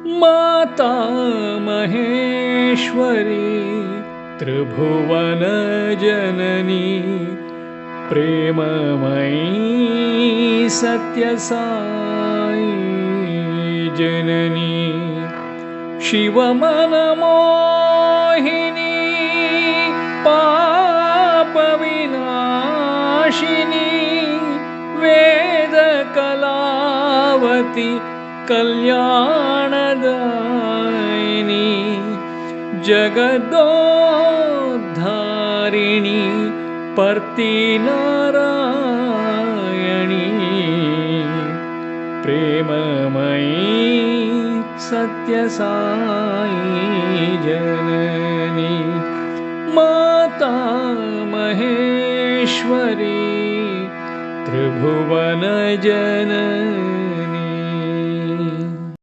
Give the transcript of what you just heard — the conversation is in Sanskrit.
माता महेश्वरी त्रिभुवन जननी प्रेममयी सत्यसाई जननी शिवमनमोहिनी पापविनाशिनी वेदकलावती कल्याणदायिनी जगदोद्धारिणी पर्तिनारायणी प्रेममयी सत्यसाई जननी माता महेश्वरी त्रिभुवन जननी।